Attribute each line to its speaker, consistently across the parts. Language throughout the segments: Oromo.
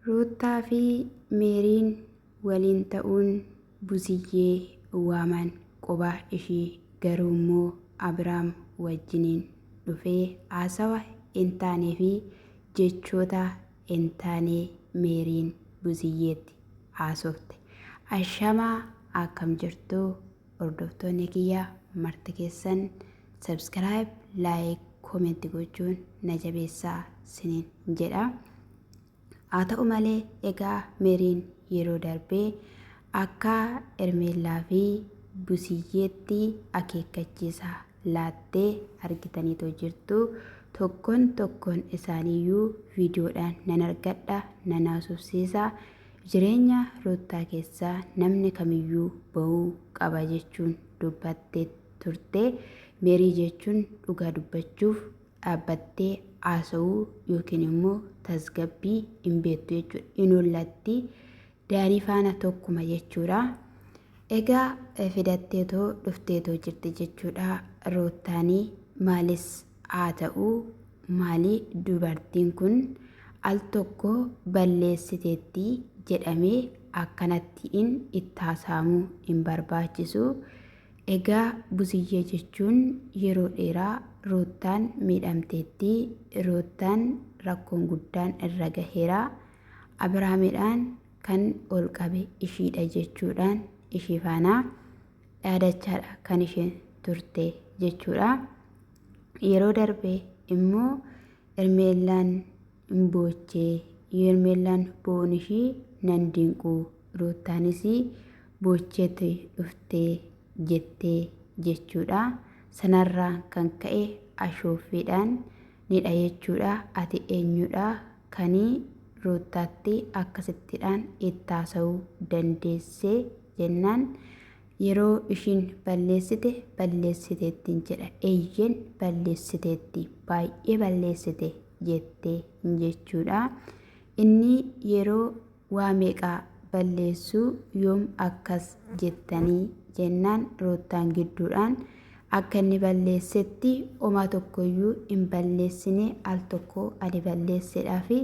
Speaker 1: Ruutaa fi Meeriin waliin ta'uun Buziyyee waaman qophaa ishii garuu immoo Abiraam wajjiniin dhufee haasawa hin taanee fi jechoota hin taanee Meeriin Buziyyeetti haasofte. Ashamaa akkam jirtu hordoftoonni kiyya marti keessan subscribe, like, comment gochuun na jabeessaa siniin jedha. Haa ta'u malee egaa Meeriin yeroo darbee akka Ermeellaa fi Buziyyeetti akeekkachiisa laattee argitaniitoo jirtu. Tokkoon isaaniiyyuu viidiyoodhaan nan argadha, nan haasofsiisa. Jireenya Ruutaa keessaa namni kamiyyuu bahuu qaba jechuun dubbattee turte. Meerii jechuun dhugaa dubbachuuf dhaabbattee haasa'uu yookiin immoo tasgabbii hin beektu jechuudha. Inullatti daarii faana tokkuma jechuudha. Egaa fidatteetoo dhufteetoo jirti jechuudha. Ruutaanii maalis haa ta'u maalii dubartiin kun al tokko balleessiteetti jedhamee akkanattiin itti haasa'amuu hin barbaachisu. Egaa Buziyyee jechuun yeroo dheeraa Ruutaan miidhamteetti. Ruutaan rakkoon guddaan irra gaheera. Abiraamidhaan kan ol qabe ishiidha jechuudhaan ishii faana dhaadachaadha kan isheen turte jechuudha. Yeroo darbee immoo Ermeellaan hin boochee, Ermeellaan bo'uun ishii nan dinqu, Ruutaanis boocheetti dhuftee jettee jechuudha. Sanarraa kan ka'e ashooffiidhaan nidha jechuudha. Ati eenyudha kanii Ruutaatti akkasittiidhaan itti haasa'uu dandeessee jennaan. Yeroo ishiin balleessiteettiin jedha. Eeyyeen balleessiteetti, baay'ee balleessite jettee jechuudha. Inni yeroo waa meeqaa balleessuu yoom akkas jettanii jennaan. Ruutaan gidduudhaan akka inni balleessetti homaa tokkoyyuu hin balleessine, al tokko ani balleessedhaa fi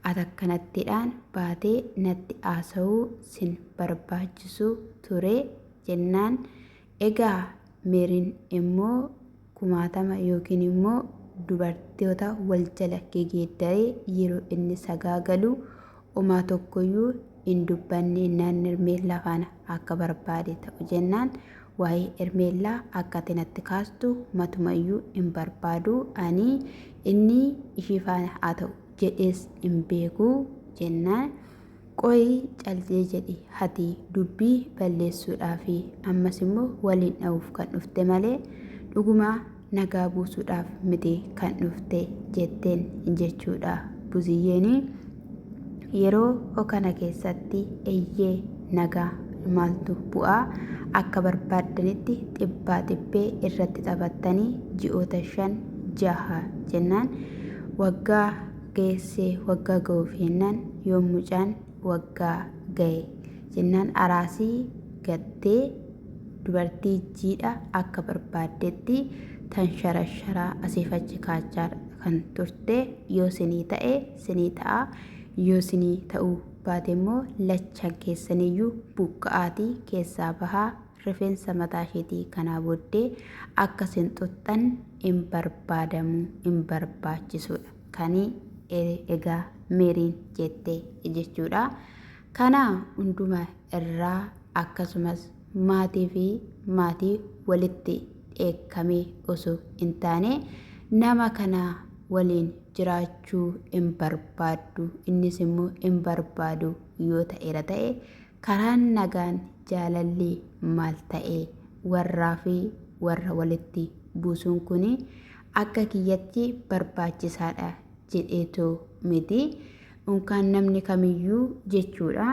Speaker 1: ati akkanattiidhaan baatee natti haasa'uu sin barbaachisu ture jennaan. Egaa Meeriin immoo kumaatama yookiin immoo dubartoota wal jala gegeeddaree yeroo inni sagaagalu homaa tokkoyyuu hin dubbanne naan Ermeellaa faana akka barbaade ta'u jennaan. Waa'ee Ermeellaa akka ati natti kaastu matumayyuu hin barbaadu. Ani inni ishii faana haa ta'u jedhees hin beeku jennaan. Qoyi callee jedhi ati dubbii balleessuudhaa fi ammas immoo waliin dha'uuf kan dhufte malee dhugumaa nagaa buusuudhaaf miti kan dhufte jetteen jechuudha. Buziyyeen yeroo kana keessatti eeyyee nagaa maaltu bu'aa akka barbaaddanitti xibbaa xibbee irratti taphattanii ji'oota 5-6 jennaan. Waggaa geessee waggaa ga'uuf jennaan yoo mucaan waggaa ga'e jennaan araasii gattee dubartii jiidha akka barbaaddetti tan sharasharaa asiif achi kaachaa kan turte. Yoo sinii ta'e sinii ta'a, yoo sinii ta'uu baate immoo lachaan keessaniyyuu buqqa'aatii keessaa bahaa. Rifeensa mataa isheetii kanaa booddee akka sin xuxxan hin barbaadamu, hin barbaachisudha. Kanii egaa Meeriin jettee jechuudha. Kana hundumaa irraa akkasumas maatii fi maatii walitti dheekkamee osoo hin taane nama kana waliin jiraachuu hin barbaaddu, innis immoo hin barbaadu yoo ta'eera ta'e karaan nagaan jaalalli maal ta'e warraa fi warra walitti buusuun kun akka kiyyatti barbaachisaadha jedheetoo miti. Unkaan namni kamiyyuu jechuudha.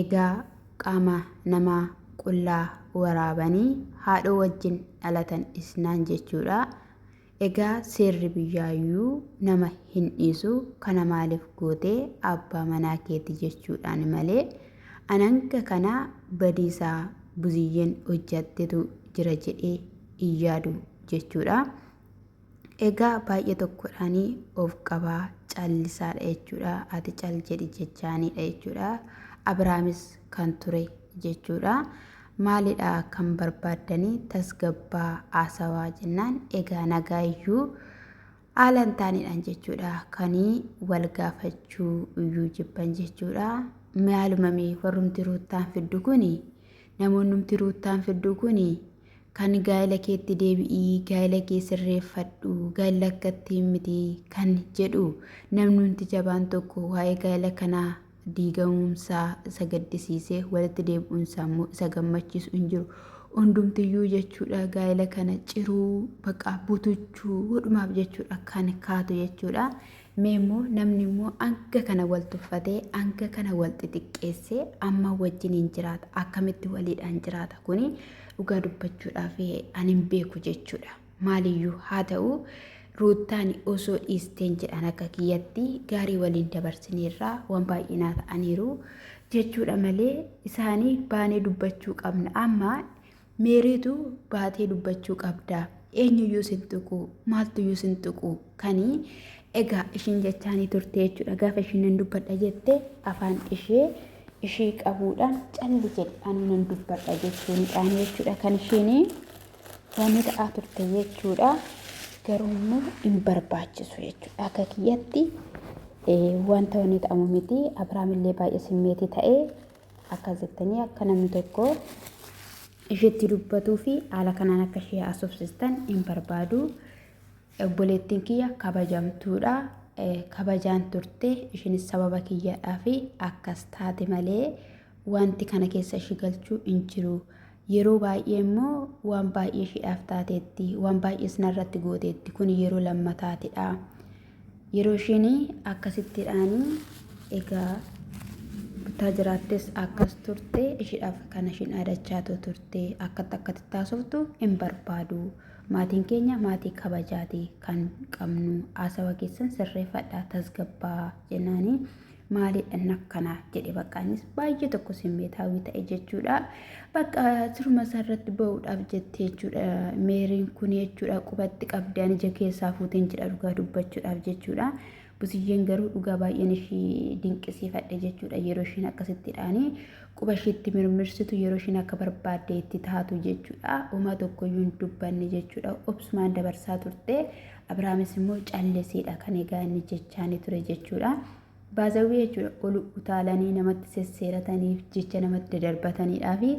Speaker 1: Egaa qaama namaa qullaa waraabanii haadhoo wajjin dhalatan isnaan jechuudha. Egaa seerri biyyaayyuu nama hin dhiisu. Kana maaliif gootee abbaa manaa keeti jechuudhaan malee ananga kana badiisaa Buziyyeen hojjattetu jira jedhee hin yaadu jechuudha. Egaa baay'ee tokkodhaanii of qabaa callisaadha jechuudha. Ati cal jedhi jechaanidha jechuudha. Abrahaamis kan ture jechuudha. Maalidha kan barbaaddanii tasgabbaa haasawaa jennaan egaa nagaayyuu haalan taanidhaan jechuudha. Kanii wal gaafachuu iyyuu jibban jechuudha. Maalumamee warrumti ruuttaan fiddu kuni namoonnumti ruuttaan fiddu kuni kan gaa'ela keetti deebi'ii gaa'ela kee sirreeffadhu gaa'ela akkatti miti kan jedhu namnumti jabaan tokko waa'ee gaa'ela kanaa diigamuumsaa isa gaddisiisee walitti deebi'uunsaa immoo isa gammachiisu hin jiru. Hundumtiyyuu jechuudha gaa'ela kana ciruu baqa butuchuu hodhumaaf jechuudha kan kaatu jechuudha. Mee immoo namni immoo hanga kana wal tuffatee hanga kana wal xixiqqeessee amma wajjin hin jiraata akkamitti waliidhaan jiraata kuni dhugaa dubbachuudhaaf ani hin beeku jechuudha. Maaliyyuu haa ta'u ruuttaan osoo dhiisteen jedhan akka kiyyatti gaarii waliin dabarsineerraa waan baay'inaa ta'aniiru jechuudha malee isaanii baanee dubbachuu qabna. Amma meeriitu baatee dubbachuu qabda. Eenyuyyuu sin tuqu maaltuyyuu sin tuqu kanii egaa ishiin jechaanii turte jechuudha. Gaafa ishiin nan dubbadha jette afaan ishee qabuudhaan calli jedhe ani nan dubbadha jechuudhaan jechuudha. Kan ishiin wanni ta'aa turte jechuudha. Garuu immoo hin barbaachisu jechuudha. Akka kiyyatti wanta wanni ta'amu miti. Abrahaamillee baay'ee simmeetii ta'ee akka jettanii akka namni tokko isheetti dubbatuu fi haala kanaan akka ishee haasofsistan hin barbaadu. Obboleettiin kiyya kabajamtuudha. Kabajaan turte ishinis sababa kiyyaadhaa fi akkas taate malee wanti kana keessa ishee galchuu hin jiru. Yeroo baay'ee immoo waan baay'ee isheedhaaf taateetti waan baay'ee sinarratti gooteetti kun yeroo lammataatidha. Yeroo ishiin akkasittidhaanii egaa butaa jiraattis akkas turte isheedhaaf kana ishiin aadachaa turte akkatti taasoftu hin barbaadu. Maatiin keenya maatii kabajaati kan qabnu haasawa keessan sirreeffadhaa tasgabbaa jennaanii maaliidhaan akkanaa jedhe baqqaanis baay'ee tokko simmeetaawii ta'e jechuudha. Bakka siruma isaarratti ba'uudhaaf jettee jechuudha. Meeriin kun jechuudha qubatti qabdaan ija keessaa fuuteen jedha dhugaa dubbachuudhaaf jechuudha. Busiyyeen garuu dhugaa baay'een ishii dinqisiifadhe jechuudha. Yeroo ishiin akkasittidhaanii quba ishiitti mirmirsitu yeroo ishiin akka barbaadde itti taatu jechuudha. Uumaa tokkoyyuu hin dubbanne jechuudha. Obsumaan dabarsaa turte. Abrahaamis immoo calleesiidha kan egaa inni jechaanii ture jechuudha. Baazawwii jechuudha ol utaalanii namatti sesseerataniif jecha namatti darbataniidhaa fi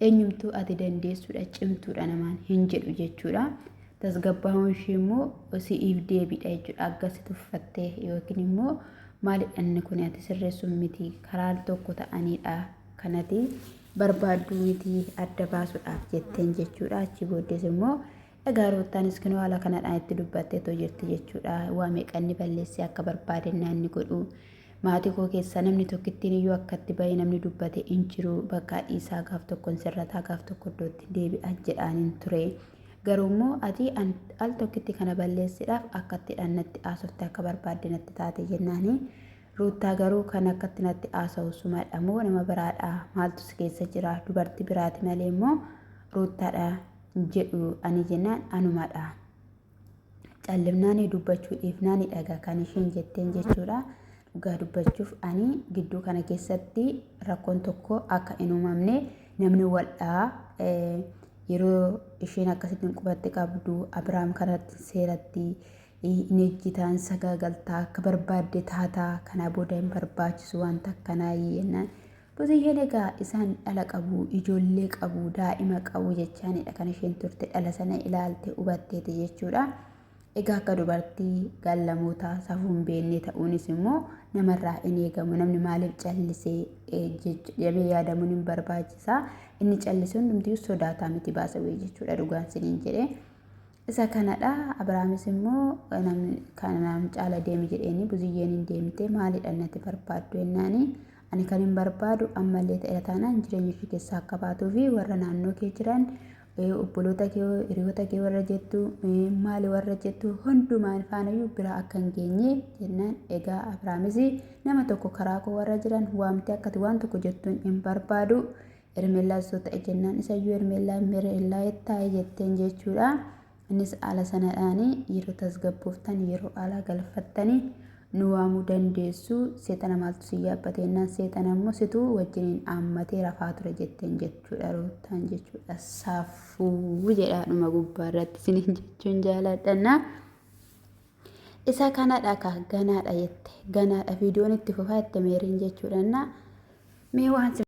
Speaker 1: eenyumtuu ati dandeessuudha cimtuudha namaan hin jedhu jechuudha. Tasgabbaa'uun ishee immoo si'iif deebiidha jechuudha. Akkasitti uffattee yookiin immoo maalidhaan kun ati sirreessuun miti karaa tokko ta'aniidha kanati barbaaddu miti adda baasuudhaaf jetteen jechuudha. Achi booddees immoo egaa roottaanis kunoo haala kanadhaan itti dubbattee too jirti jechuudha. Waa meeqanni balleessee akka barbaadennaa inni godhu maatii koo keessa namni tokkittiin iyyuu akkatti bahee namni dubbate hin jiru. Bakka dhiisaa gaaf tokkoon sirrataa gaaf tokko iddootti deebi'an jedhaaniin ture. Garuu immoo ati al tokkitti kana balleessuudhaaf akkatti natti haasofte akka barbaadde natti taate jennaani. Ruuttaa garuu kan akkatti natti haasa'u sumadha moo nama biraadha maaltu si keessa jira dubartii biraati malee immoo ruuttaadha jedhu ani jennaan anumadha. Callimnaanii dubbachuu dhiifnaanii dhagaa kan ishiin jetteen jechuudha. Dhugaa dubbachuuf ani gidduu kana keessatti rakkoon tokko akka hin uumamne namni waldhaa yeroo isheen akkasittiin qubatti qabdu Abrahaam kanatti seeratti inni ejjitaan sagaagaltaa akka barbaadde taataa kana booda hin barbaachisu wanta akkanaa yennaan busiyyeen egaa isaan dhala qabu ijoollee qabu daa'ima qabu jechaanidha kan isheen turte dhala sana ilaalte hubatteeti jechuudha. Egaa akka dubartii gallamoota safuun beennee ta'uunis immoo namarraa hin eegamu. Namni maaliif callisee jedhamee yaadamuun hin barbaachisa. Inni callisee hundumtuu sodaataa miti baasawee jechuudha dhugaan siniin jedhee. Isa kanadha. Abrahaamis immoo kanaan caala deemi jedheeni buziyyeen hin deemte maalidha natti barbaaddu jennaani. Ani kan hin barbaadu ammallee ta'e taanaan jireenya ishee keessaa akka baatuu fi warra naannoo kee jiran obboloota kee hiriyoota kee warra jettu maali warra jettu hundumaan faanayyuu bira akka hin geenye jennaan. Egaa Abrahaamis nama tokko karaa koo warra jiran waamtee akkati waan tokko jettuun hin barbaadu. Ermeellaa soo ta'e jennaan isayyuu ermeellaa taa'e jetteen jechuudha. Innis haala sanadhaanii yeroo tasgabbooftan yeroo haala galfattanii nu waamuu dandeessu seexana maaltu si yaabbate jennaan seexana immoo situu wajjiniin haammatee rafaa ture jetteen jechuudha Ruutaan jechuudha saafuu jedhaadhuma gubbaarratti isiniin jechuun jaaladhanna isa kanadha ka ganaadha jette ganaadha viidiyoon itti fufaa itti meeriin jechuudha mee waan